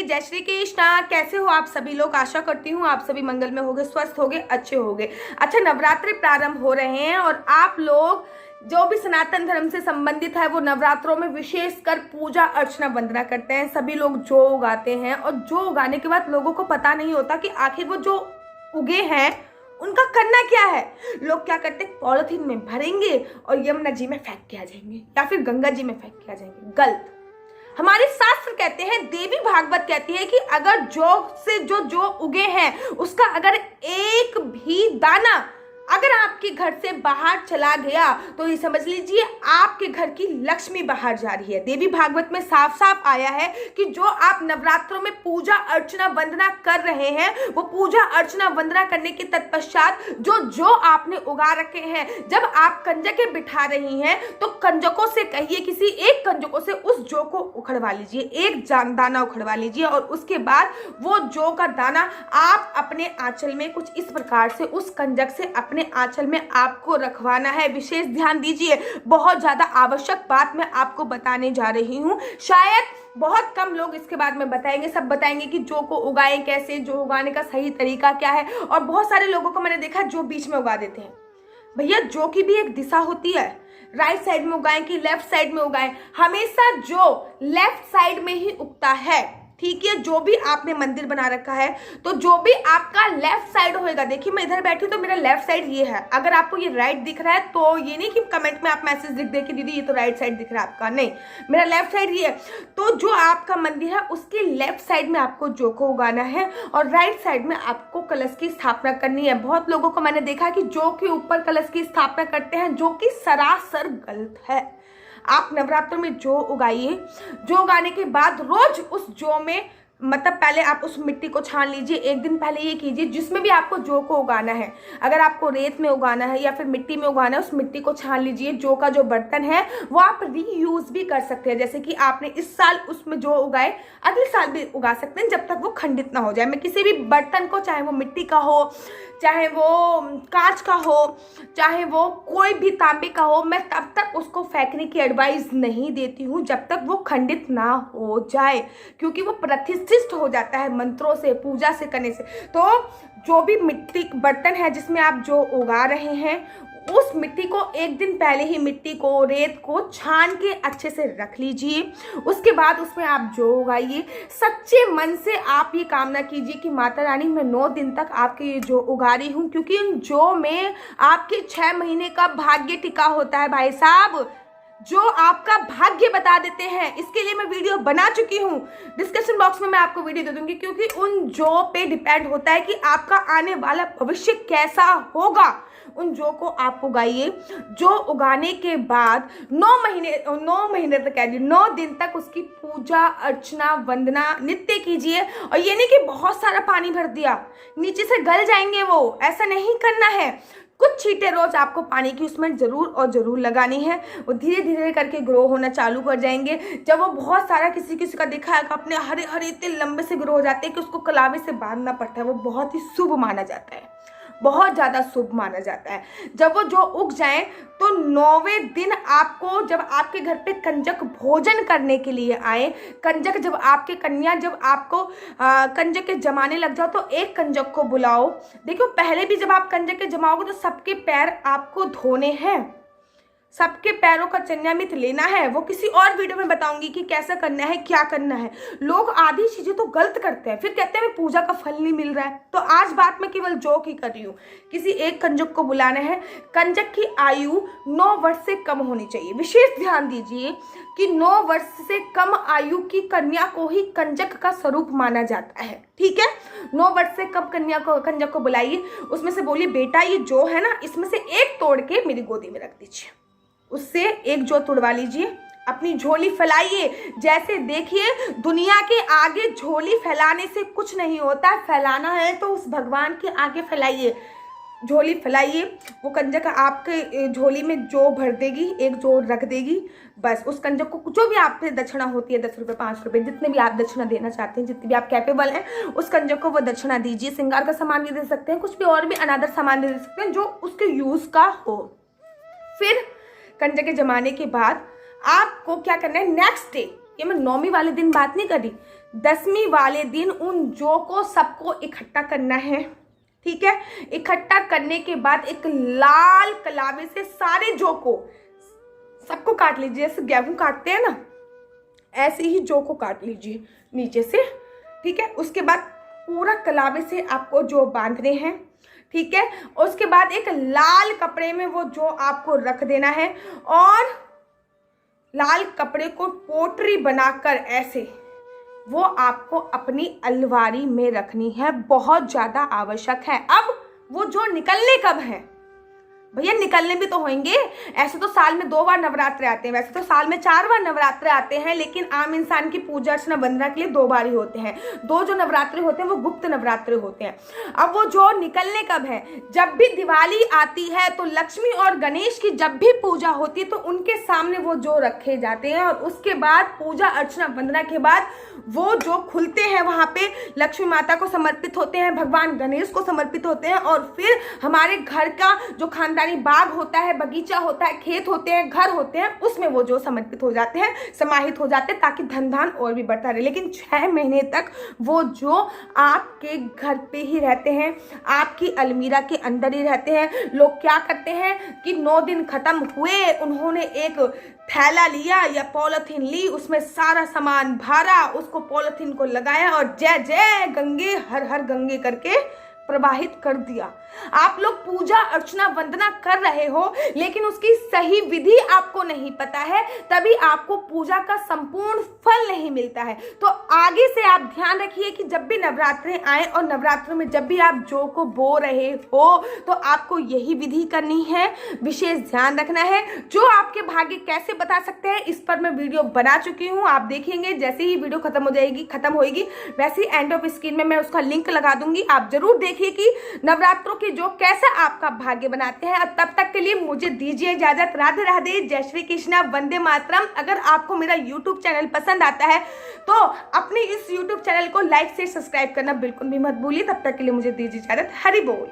जय श्री कृष्णा। कैसे हो आप सभी लोग? आशा करती हूँ आप सभी मंगल में होगे, स्वस्थ होगे, अच्छे होगे। अच्छा, नवरात्रि प्रारंभ हो रहे हैं और आप लोग जो भी सनातन धर्म से संबंधित है वो नवरात्रों में विशेषकर पूजा अर्चना वंदना करते हैं। सभी लोग जौ उगाते हैं और जौ उगाने के बाद लोगों को पता नहीं होता कि आखिर वो जो उगे हैं उनका करना क्या है। लोग क्या करते हैं, पॉलिथीन में भरेंगे और यमुना जी में फेंक के आ जाएंगे या फिर गंगा जी में फेंक के आ जाएंगे। गलत। हमारे शास्त्र कहते हैं, देवी भागवत कहती है कि अगर जौ से जो उगे हैं उसका अगर एक भी दाना अगर आपके घर से बाहर चला गया तो ये समझ लीजिए आपके घर की लक्ष्मी बाहर जा रही है। देवी भागवत में साफ साफ आया है कि जो आप नवरात्रों में पूजा अर्चना वंदना कर रहे हैं वो पूजा अर्चना वंदना करने के तत्पश्चात जो आपने उगा रखे हैं, जब आप कंजकें बिठा रही हैं तो कंजकों से कहिए, किसी एक कंजकों से उस जौ को उखड़वा लीजिए, एक दाना उखड़वा लीजिए और उसके बाद वो जौ का दाना आप अपने आंचल में कुछ इस प्रकार से उस कंजक से अपने आंचल में आपको रखवाना है। विशेष ध्यान दीजिए, बहुत ज्यादा आवश्यक बात मैं आपको बताने जा रही हूँ। शायद बहुत कम लोग इसके बाद में बताएंगे, सब बताएंगे कि जौ को उगाएं कैसे, जौ उगाने का सही तरीका क्या है। और बहुत सारे लोगों को मैंने देखा जो बीच में उगा देते हैं। भैया, जौ की भी एक दिशा होती है, राइट साइड में उगाएं कि लेफ्ट साइड में उगाएं। हमेशा जौ लेफ्ट साइड में ही उगता है, ठीक है। जो भी आपने मंदिर बना रखा है तो जो भी आपका लेफ्ट साइड होएगा, देखिए मैं इधर बैठी हूं तो मेरा लेफ्ट साइड ये है। अगर आपको ये राइट दिख रहा है तो ये नहीं कि कमेंट में आप मैसेज लिख दे कि दीदी ये तो राइट साइड दिख रहा है आपका, नहीं, मेरा लेफ्ट साइड ये है। तो जो आपका मंदिर है उसके लेफ्ट साइड में आपको जौ को उगाना है और राइट साइड में आपको कलश की स्थापना करनी है। बहुत लोगों को मैंने देखा कि जौ के ऊपर कलश की स्थापना करते हैं, जो कि सरासर गलत है। आप नवरात्रों में जौ उगाइए, जौ उगाने के बाद रोज उस जौ में मतलब पहले आप उस मिट्टी को छान लीजिए। एक दिन पहले ये कीजिए जिसमें भी आपको जौ को उगाना है, अगर आपको रेत में उगाना है या फिर मिट्टी में उगाना है, उस मिट्टी को छान लीजिए। जौ का जो बर्तन है वो आप रीयूज भी कर सकते हैं, जैसे कि आपने इस साल उसमें जौ उगाए अगले साल भी उगा सकते हैं जब तक वो खंडित ना हो जाए। मैं किसी भी बर्तन को, चाहे वो मिट्टी का हो, चाहे वो कांच का हो, चाहे वो कोई भी तांबे का हो, मैं तब तक उसको फेंकने की एडवाइस नहीं देती हूँ जब तक वो खंडित ना हो जाए, क्योंकि वो प्रतिष्ठित हो जाता है मंत्रों से, पूजा से करने से। तो जो भी मिट्टी बर्तन है जिसमें आप जो उगा रहे हैं उस मिट्टी को एक दिन पहले ही मिट्टी को, रेत को छान के अच्छे से रख लीजिए। उसके बाद उसमें आप जौ उगाइए। सच्चे मन से आप ये कामना कीजिए कि माता रानी मैं 9 दिन तक आपके ये जौ उगा रही हूँ, क्योंकि उन जौ में आपके 6 महीने का भाग्य टिका होता है भाई साहब, जो आपका भाग्य बता देते हैं। इसके लिए मैं वीडियो बना चुकी हूँ, डिस्क्रिप्शन बॉक्स में मैं आपको वीडियो दे दूंगी, क्योंकि उन जौ पे डिपेंड होता है कि आपका आने वाला भविष्य कैसा होगा। उन जौ को आप उगाइए। जौ उगाने के बाद 9 महीने तक, 9 दिन तक उसकी पूजा अर्चना वंदना नित्य कीजिए। और ये नहीं कि बहुत सारा पानी भर दिया, नीचे से गल जाएंगे वो, ऐसा नहीं करना है। कुछ छींटे रोज आपको पानी की उसमें जरूर और जरूर लगानी है। वो धीरे धीरे करके ग्रो होना चालू कर जाएंगे। जब वो बहुत सारा किसी का देखा है अपने हरे हरे इतने लंबे से ग्रो हो जाते हैं कि उसको कलावे से बांधना पड़ता है, वो बहुत ही शुभ माना जाता है, बहुत ज्यादा शुभ माना जाता है। जब वो जो उग जाए तो 9वें दिन आपको, जब आपके घर पे कंजक भोजन करने के लिए आए, कंजक जब आपके कन्या जब आपको कंजक के जमाने लग जाओ तो एक कंजक को बुलाओ। देखो, पहले भी जब आप कंजक के जमाओगे तो सबके पैर आपको धोने हैं, सबके पैरों का चन्यामित लेना है। वो किसी और वीडियो में बताऊंगी कि कैसा करना है, क्या करना है। लोग आधी चीजें तो गलत करते हैं, फिर कहते हैं हमें पूजा का फल नहीं मिल रहा है। तो आज बात मैं केवल जौ की कर रही हूँ। किसी एक कंजक को बुलाना है। कंजक की आयु 9 वर्ष से कम होनी चाहिए। विशेष ध्यान दीजिए कि 9 वर्ष से कम आयु की कन्या को ही कंजक का स्वरूप माना जाता है, ठीक है। 9 वर्ष से कम कंजक को बुलाइए। उसमें से बोलिए, बेटा ये जौ है ना, इसमें से एक तोड़ के मेरी गोदी में रख दीजिए। उससे एक जौ तुड़वा लीजिए, अपनी झोली फैलाइए। जैसे देखिए, दुनिया के आगे झोली फैलाने से कुछ नहीं होता, फैलाना है तो उस भगवान के आगे फैलाइए। झोली फैलाइए, वो कंजक आपके झोली में जौ भर देगी, एक जौ रख देगी। बस उस कंजक को जो भी आप पे दक्षिणा होती है, 10 रुपये 5 रुपये, जितने भी आप दक्षिणा देना चाहते हैं, जितने भी आप कैपेबल हैं, उस कंजक को वो दक्षिणा दीजिए। श्रृंगार का सामान भी दे सकते हैं, कुछ भी और भी अनादर सामान दे सकते हैं जो उसके यूज का हो। फिर कंजक के जमाने के बाद आपको क्या करना है, नेक्स्ट डे, ये मैं 9वीं वाले दिन बात नहीं कर रही, 10वीं वाले दिन उन जौ को सबको इकट्ठा करना है, ठीक है। इकट्ठा करने के बाद एक लाल कलावे से सारे जौ को सबको काट लीजिए, जैसे गेहूं काटते हैं ना, ऐसे ही जौ को काट लीजिए नीचे से, ठीक है। उसके बाद पूरा कलावे से आपको जौ बांधने हैं, ठीक है। उसके बाद एक लाल कपड़े में वो जौ आपको रख देना है और लाल कपड़े को पोटरी बनाकर ऐसे वो आपको अपनी अलमारी में रखनी है, बहुत ज़्यादा आवश्यक है। अब वो जौ निकलने कब है भैया? निकलने भी तो होंगे। ऐसे तो साल में 2 बार नवरात्रे आते हैं, वैसे तो साल में 4 बार नवरात्रे आते हैं, लेकिन आम इंसान की पूजा अर्चना वंदना के लिए 2 बार ही होते हैं। 2 जो नवरात्रे होते हैं वो गुप्त नवरात्रे होते हैं। अब वो जो निकलने कब है? जब भी दिवाली आती है तो लक्ष्मी और गणेश की जब भी पूजा होती है तो उनके सामने वो जो रखे जाते हैं, और उसके बाद पूजा अर्चना वंदना के बाद वो जो खुलते हैं वहाँ पे लक्ष्मी माता को समर्पित होते हैं, भगवान गणेश को समर्पित होते हैं, और फिर हमारे घर का जो खानदानी बाग होता है, बगीचा होता है, खेत होते हैं, घर होते हैं, उसमें वो जो समर्पित हो जाते हैं, समाहित हो जाते हैं, ताकि धन धान और भी बढ़ता रहे। लेकिन 6 महीने तक वो जो आपके घर पे ही रहते हैं, आपकी अलमीरा के अंदर ही रहते हैं। लोग क्या करते हैं कि 9 दिन खत्म हुए, उन्होंने एक थैला लिया या पॉलिथीन ली, उसमें सारा सामान भरा, उसको पॉलिथीन को लगाया और जय जय गंगे हर हर गंगे करके प्रवाहित कर दिया। आप लोग पूजा अर्चना वंदना कर रहे हो, लेकिन उसकी सही विधि आपको नहीं पता है, तभी आपको पूजा का संपूर्ण फल नहीं मिलता है। तो आगे से आप ध्यान रखिए कि जब भी नवरात्रे आए और नवरात्रों में जब भी आप जौ को बो रहे हो तो आपको यही विधि करनी है, विशेष ध्यान रखना है। जो आपके भाग्य कैसे बता सकते हैं, इस पर मैं वीडियो बना चुकी हूँ, आप देखेंगे। जैसे ही वीडियो खत्म होगी वैसे ही एंड ऑफ स्क्रीन में मैं उसका लिंक लगा दूंगी, आप जरूर देखिए कि नवरात्रों की जो कैसा आपका भाग्य बनाते हैं। और तब तक के लिए मुझे दीजिए इजाजत। राधे राधे, जय श्री कृष्णा, वंदे मातरम। अगर आपको मेरा YouTube चैनल पसंद आता है तो अपने इस YouTube चैनल को लाइक से सब्सक्राइब करना बिल्कुल भी मत भूलिए। तब तक के लिए मुझे दीजिए इजाजत। हरि बोल।